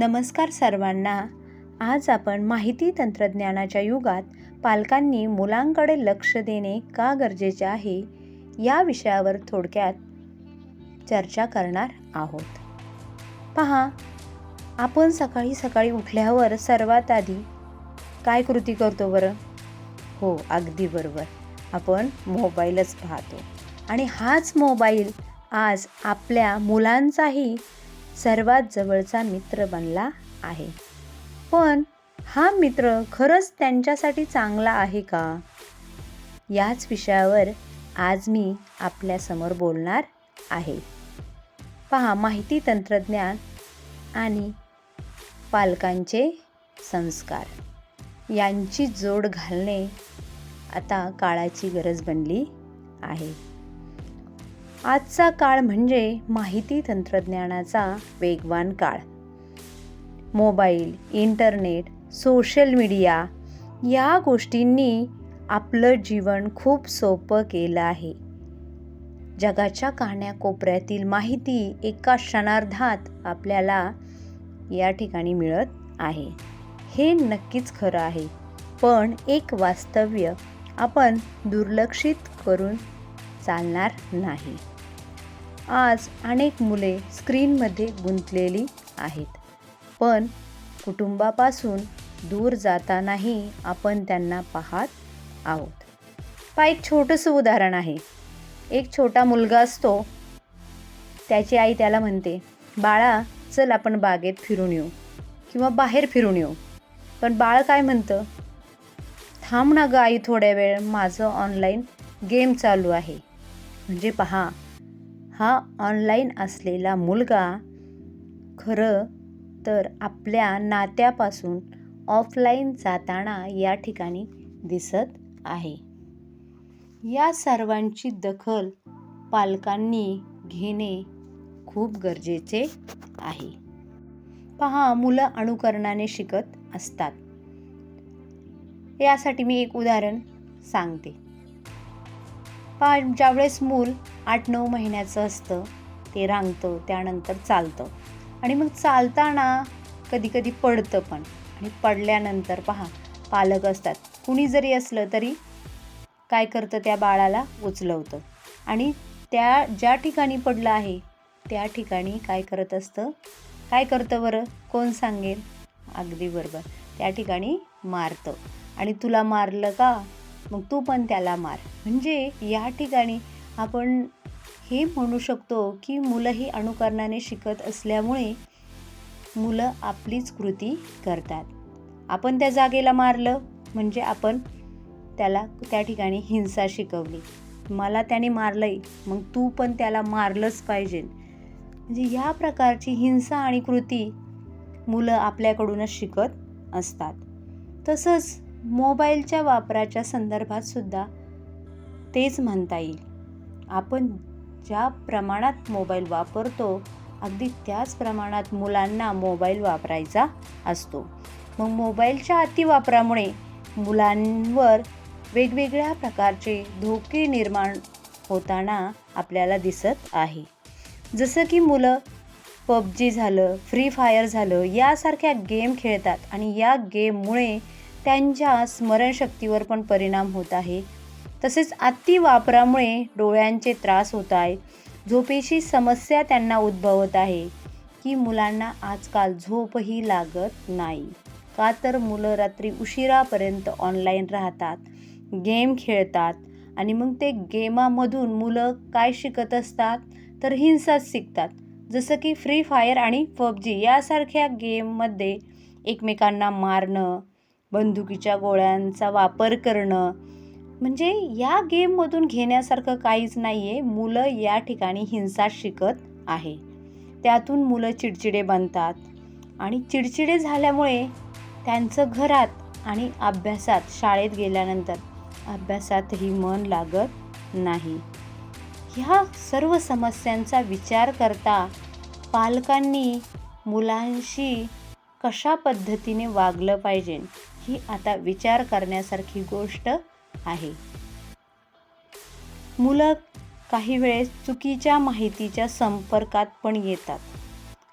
नमस्कार सर्वांना. आज आपण माहिती तंत्रज्ञानाच्या युगात पालकांनी मुलांकडे लक्ष देणे का गरजेचे आहे या विषयावर थोडक्यात चर्चा करणार आहोत. पहा, आपण सकाळी सकाळी उठल्यावर सर्वात आधी काय कृती करतो बरं? हो, अगदी बरोबर, आपण मोबाईलच पाहतो. आणि हाच मोबाईल आज आपल्या मुलांचाही सर्वात जवळचा मित्र बनला आहे. पण हा मित्र खरंच त्यांच्यासाठी चांगला आहे का? याच विषयावर आज मी आपल्यासमोर बोलणार आहे. पहा, माहिती तंत्रज्ञान आणि पालकांचे संस्कार यांची जोड घालणे आता काळाची गरज बनली आहे. आजचा काळ म्हणजे माहिती तंत्रज्ञानाचा वेगवान काळ. मोबाईल, इंटरनेट, सोशल मीडिया या गोष्टींनी आपलं जीवन खूप सोपं केलं आहे. जगाच्या कानाकोपऱ्यातील माहिती एका क्षणार्धात आपल्याला या ठिकाणी मिळत आहे. हे नक्कीच खरं आहे, पण एक वास्तव्य आपण दुर्लक्षित करून चालणार नाही. आज अनेक मुले स्क्रीनमध्ये गुंतलेली आहेत, पण कुटुंबापासून दूर जातानाही आपण त्यांना पाहत आहोत. एक छोटंसं उदाहरण आहे. एक छोटा मुलगा असतो. त्याची आई त्याला म्हणते, बाळा चल आपण बागेत फिरून येऊ किंवा बाहेर फिरून येऊ. पण बाळ काय म्हणतं? थांब ना ग आई थोड्या वेळ, माझं ऑनलाईन गेम चालू आहे. म्हणजे पहा, हा ऑनलाईन असलेला मुलगा खरं तर आपल्या नात्यापासून ऑफलाईन जाताना या ठिकाणी दिसत आहे. या सर्वांची दखल पालकांनी घेणे खूप गरजेचे आहे. पहा, मुलं अनुकरणाने शिकत असतात. यासाठी मी एक उदाहरण सांगते. ज्यावेळेस मूल 8-9 महिन्याचं असतं, ते रांगतं, त्यानंतर चालतं आणि मग चालताना कधी पडतं पण. आणि पडल्यानंतर पहा, पालक असतात, कुणी जरी असलं तरी काय करतं, त्या बाळाला उचलवतं आणि त्या ज्या ठिकाणी पडलं आहे त्या ठिकाणी काय करतं बरं? कोण सांगेल? अगदी बरोबर, त्या ठिकाणी मारतं. आणि तुला मारलं का, मग तू पण त्याला मार. म्हणजे या ठिकाणी आपण हे म्हणू शकतो की मुलं ही अनुकरणाने शिकत असल्यामुळे मुलं आपलीच कृती करतात. आपण त्या जागेला मारलं म्हणजे आपण त्याला त्या ठिकाणी हिंसा शिकवली. मला त्याने मारलंय, मग तू पण त्याला मारलंच पाहिजे. म्हणजे या प्रकारची हिंसा आणि कृती मुलं आपल्याकडूनच शिकत असतात. तसंच मोबाईलच्या वापराच्या संदर्भात सुद्धा तेच म्हणता येईल. आपण ज्या प्रमाणात मोबाईल वापरतो, अगदी त्याच प्रमाणात मुलांना मोबाईल वापरायचा असतो. मग मोबाईलच्या अतिवापरामुळे मुलांवर वेगवेगळ्या प्रकारचे धोके निर्माण होताना आपल्याला दिसत आहे. जसं की मुलं PUBG झालं, फ्री फायर झालं यासारख्या गेम खेळतात आणि या गेममुळे त्यांच्या स्मरणशक्तीवर पण परिणाम होत आहे. तसेच अतिवापरामुळे डोळ्यांचे त्रास होत आहे, झोपेची समस्या त्यांना उद्भवत आहे की मुलांना आजकाल झोपही लागत नाही. का तर मुलं रात्री उशिरापर्यंत ऑनलाईन राहतात, गेम खेळतात आणि मग ते गेमामधून मुलं काय शिकत असतात तर हिंसाच शिकतात. जसं की फ्री फायर आणि PUBG यासारख्या गेममध्ये एकमेकांना मारणं, बंदुकीच्या गोळ्यांचा वापर करणं, म्हणजे या गेममधून घेण्यासारखं काहीच नाही आहे. मुलं या ठिकाणी हिंसा शिकत आहे. त्यातून मुलं चिडचिडे बनतात आणि चिडचिडे झाल्यामुळे त्यांचं घरात आणि अभ्यासात, शाळेत गेल्यानंतर अभ्यासातही मन लागत नाही. ह्या सर्व समस्यांचा विचार करता पालकांनी मुलांशी कशा पद्धतीने वागलं पाहिजे ही आता विचार करण्यासारखी गोष्ट आहे. मुलं काही वेळेस चुकीच्या माहितीच्या संपर्कात पण येतात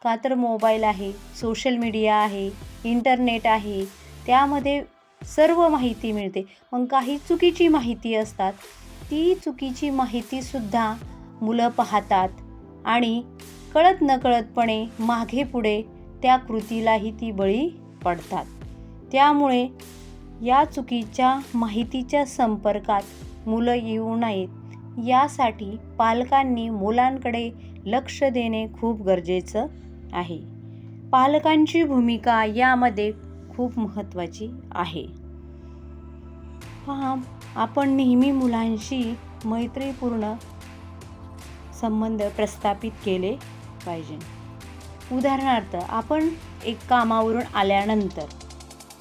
का तर मोबाईल आहे, सोशल मीडिया आहे, इंटरनेट आहे, त्यामध्ये सर्व माहिती मिळते. मग काही चुकीची माहिती असतात, ती चुकीची माहितीसुद्धा मुलं पाहतात आणि कळत नकळतपणे मागे पुढे त्या कृतीलाही ती बळी पडतात. त्यामुळे या चुकीच्या माहितीच्या संपर्कात मुलं येऊ नयेत यासाठी पालकांनी मुलांकडे लक्ष देणे खूप गरजेचं आहे. पालकांची भूमिका यामध्ये खूप महत्त्वाची आहे. पहा, आपण नेहमी मुलांशी मैत्रीपूर्ण संबंध प्रस्थापित केले पाहिजे. उदाहरणार्थ, आपण एक कामावरून आल्यानंतर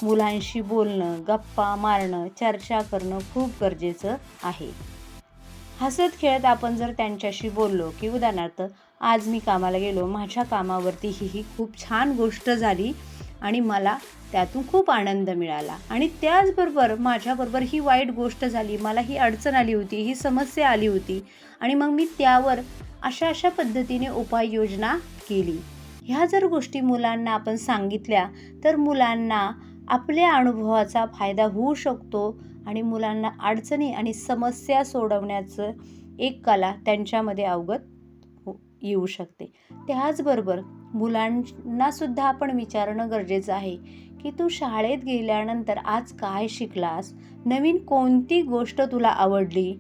मुलांशी बोलणं, गप्पा मारणं, चर्चा करणं खूप गरजेचं आहे. हसत खेळत आपण जर त्यांच्याशी बोललो की उदाहरणार्थ, आज मी कामाला गेलो, माझ्या कामावरती ही खूप छान गोष्ट झाली आणि मला त्यातून खूप आनंद मिळाला, आणि त्याचबरोबर माझ्याबरोबर ही वाईट गोष्ट झाली, मला ही अडचण आली होती, ही समस्या आली होती आणि मग मी त्यावर अशा पद्धतीने उपाययोजना केली. ह्या जर गोष्टी मुलांना आपण सांगितल्या तर मुलांना आपल्या अनुभवाचा फायदा होऊ शकतो आणि मुलांना अडचणी आणि समस्या सोडवण्याचं एक कला त्यांच्यामध्ये अवगत येऊ शकते. त्याचबरोबर मुलांनासुद्धा आपण विचारणं गरजेचं आहे की तू शाळेत गेल्यानंतर आज काय शिकलास, नवीन कोणती गोष्ट तुला आवडली,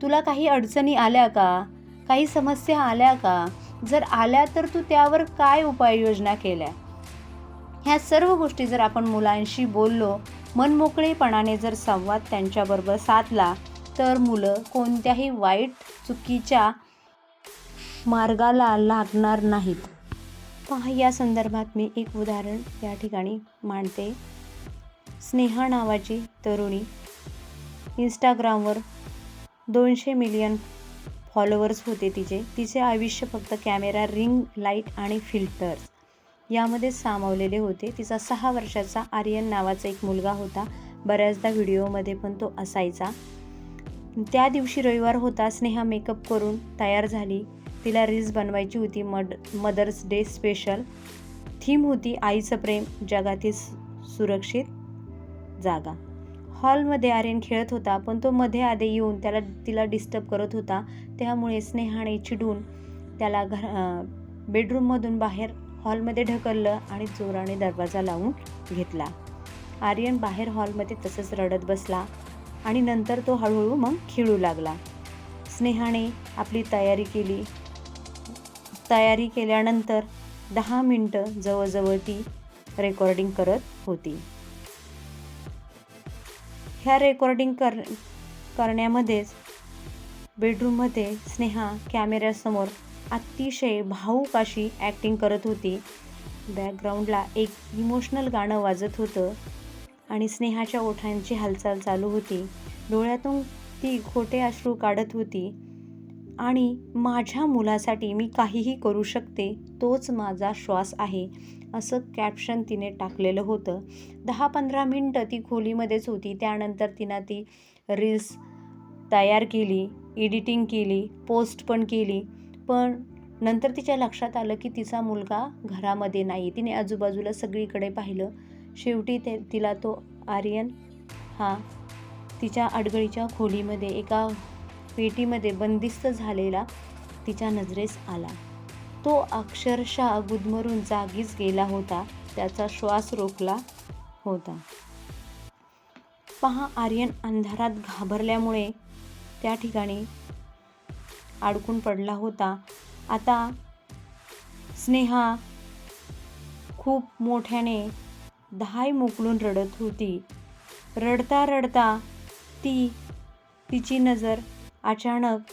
तुला काही अडचणी आल्या का, काही समस्या आल्या का, जर आल्या तर तू त्यावर काय उपाययोजना केल्या. ह्या सर्व गोष्टी जर आपण मुलांशी बोललो, मनमोकळेपणाने जर संवाद त्यांच्याबरोबर साधला तर मुलं कोणत्याही वाईट चुकीच्या मार्गाला लागणार नाहीत. पहा, या संदर्भात मी एक उदाहरण या ठिकाणी मांडते. स्नेहा नावाची तरुणी, इंस्टाग्रामवर 200 मिलियन फॉलोअर्स होते तिचे आयुष्य फक्त कॅमेरा, रिंग लाईट आणि फिल्टर्स यामध्ये सामावलेले होते. तिचा 6 वर्षाचा आर्यन नावाचा एक मुलगा होता. बऱ्याचदा व्हिडिओमध्ये पण तो असायचा. त्या दिवशी रविवार होता. स्नेहा मेकअप करून तयार झाली. तिला रील्स बनवायची होती. मदर्स डे स्पेशल थीम होती, आईचं प्रेम, जगातील सुरक्षित जागा. हॉलमध्ये आर्यन खेळत होता, पण तो मध्ये आधी येऊन तिला डिस्टर्ब करत होता. त्यामुळे स्नेहाने चिडून त्याला बेडरूममधून बाहेर हॉलमध्ये ढकललं आणि जोराने दरवाजा लावून घेतला. आर्यन बाहेर हॉलमध्ये तसंच रडत बसला आणि नंतर तो हळूहळू मग खेळू लागला. स्नेहाने आपली तयारी केल्यानंतर 10 मिनटं जवळजवळ ती रेकॉर्डिंग करत होती. ह्या रेकॉर्डिंग करण्यामध्येच बेडरूममध्ये स्नेहा कॅमेऱ्यासमोर अतिशय भावूक अशी ॲक्टिंग करत होती. बॅकग्राऊंडला एक इमोशनल गाणं वाजत होतं आणि स्नेहाच्या ओठांची हालचाल चालू होती. डोळ्यातून ती खोटे अश्रू काढत होती आणि माझ्या मुलासाठी मी काहीही करू शकते, तोच माझा श्वास आहे, असं कॅप्शन तिने टाकलेलं होतं. 10-15 मिनटं ती खोलीमध्येच होती. त्यानंतर तिनं ती रील्स तयार केली, एडिटिंग केली, पोस्ट पण केली. पण नंतर तिच्या लक्षात आलं की तिचा मुलगा घरामध्ये नाही. तिने आजूबाजूला सगळीकडे पाहिलं. शेवटी तिला तो आर्यन हा तिच्या अडगळीच्या खोलीमध्ये एका पेटीमध्ये बंदिस्त झालेला तिच्या नजरेस आला. तो अक्षरशः गुदमरून जागीच गेला होता. त्याचा श्वास रोखला होता. पहा, आर्यन अंधारात घाबरल्यामुळे त्या ठिकाणी अडकून पडला होता. आता स्नेहा खूप मोठ्याने दहाई मोकळून रडत होती. रडता रडता तिची नजर अचानक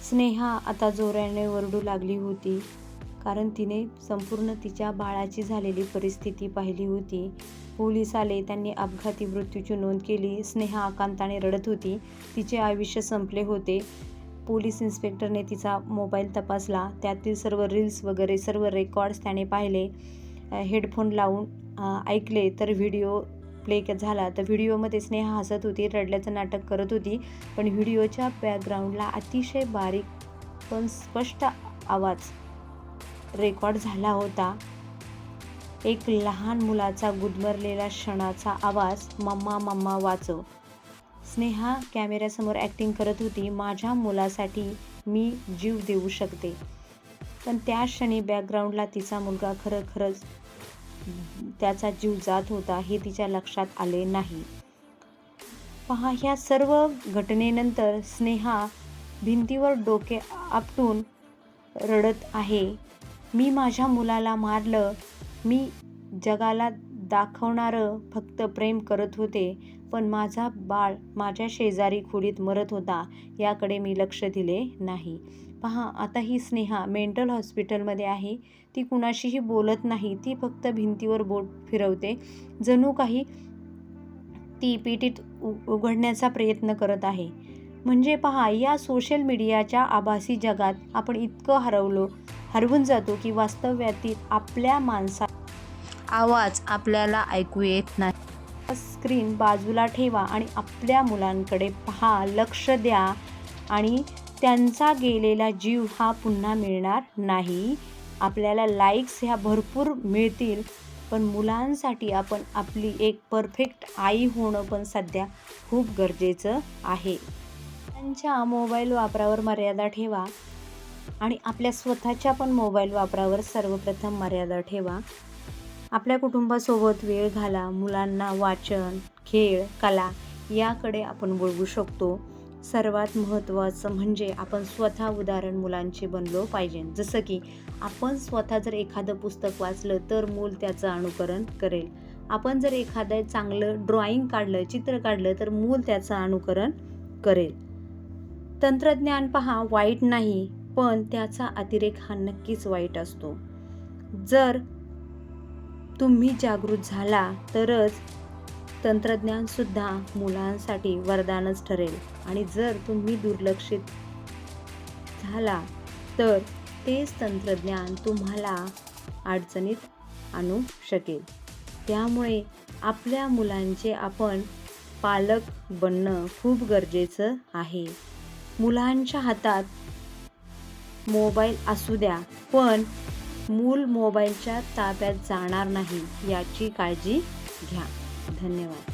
स्नेहा आता जोराने ओरडू लागली होती, कारण तिने संपूर्ण तिच्या बाळाची झालेली परिस्थिती पाहिली होती. पोलीस आले, त्यांनी अपघाती मृत्यूची नोंद केली. स्नेहा आकांताने रडत होती. तिचे आयुष्य संपले होते. पोलीस इन्स्पेक्टरने तिचा मोबाईल तपासला. त्यातील सर्व रील्स वगैरे सर्व रेकॉर्ड्स त्याने पाहिले. हेडफोन लावून ऐकले तर व्हिडिओ प्ले झाला. तर व्हिडिओमध्ये स्नेहा हसत होती, रडल्याचं नाटक करत होती. पण व्हिडिओच्या बॅकग्राऊंडला अतिशय बारीक पण स्पष्ट आवाज रेकॉर्ड झाला होता. एक लहान मुलाचा गुदमरलेला क्षणाचा आवाज, मम्मा मम्मा वाचव. स्नेहा कॅमेऱ्यासमोर ॲक्टिंग करत होती. माझ्या मुलासाठी मी जीव देऊ शकते. पण त्या क्षणी बॅकग्राऊंडला तिचा मुलगा खरंच त्याचा जीव जात होता हे तिच्या लक्षात आले नाही. पहा, ह्या सर्व घटनेनंतर स्नेहा भिंतीवर डोके आपटून रडत आहे. मी माझ्या मुलाला मारलं. मी जगाला दाखवणारं फक्त प्रेम करत होते, पण माझा बाळ माझ्या शेजारी खोलीत मरत होता याकडे मी लक्ष दिले नाही. पहा, आता ही स्नेहा मेंटल हॉस्पिटलमध्ये आहे. ती कुणाशीही बोलत नाही. ती फक्त भिंतीवर बोट फिरवते. जणू काही ती पेटीत उघडण्याचा प्रयत्न करत आहे. म्हणजे पहा, या सोशल मीडियाच्या आभासी जगात आपण इतकं हरवून जातो की वास्तव्यातील आपल्या माणसा आवाज आपल्याला ऐकू येत नाही. स्क्रीन बाजूला ठेवा आणि आपल्या मुलांकडे पहा, लक्ष द्या आणि त्यांचा गेलेला जीव हा पुन्हा मिळणार नाही. आपल्याला लाईक्स ह्या भरपूर मिळतील, पण मुलांसाठी आपण आपली एक परफेक्ट आई होणं पण सध्या खूप गरजेचं आहे. त्यांच्या मोबाईल वापरावर मर्यादा ठेवा आणि आपल्या स्वतःच्या पण मोबाईल वापरावर सर्वप्रथम मर्यादा ठेवा. आपल्या कुटुंबासोबत वेळ घाला. मुलांना वाचन, खेळ, कला याकडे आपण वळवू शकतो. सर्वात महत्त्वाचं म्हणजे आपण स्वतः उदाहरण मुलांचे बनलो पाहिजे. जसं की आपण स्वतः जर एखादं पुस्तक वाचलं तर मूल त्याचं अनुकरण करेल. आपण जर एखादं चांगलं ड्रॉइंग काढलं, चित्र काढलं तर मूल त्याचं अनुकरण करेल. तंत्रज्ञान पहा वाईट नाही, पण त्याचा अतिरेक हा नक्कीच वाईट असतो. जर तुम्ही जागृत झाला तरच तंत्रज्ञानसुद्धा मुलांसाठी वरदानच ठरेल आणि जर तुम्ही दुर्लक्षित झाला तर तेच तंत्रज्ञान तुम्हाला अडचणीत आणू शकेल. त्यामुळे आपल्या मुलांचे आपण पालक बनणं खूप गरजेचं आहे. मुलांच्या हातात मोबाईल असू द्या, पण मूल मोबाईलच्या ताब्यात जाणार नाही याची काळजी घ्या. धन्यवाद.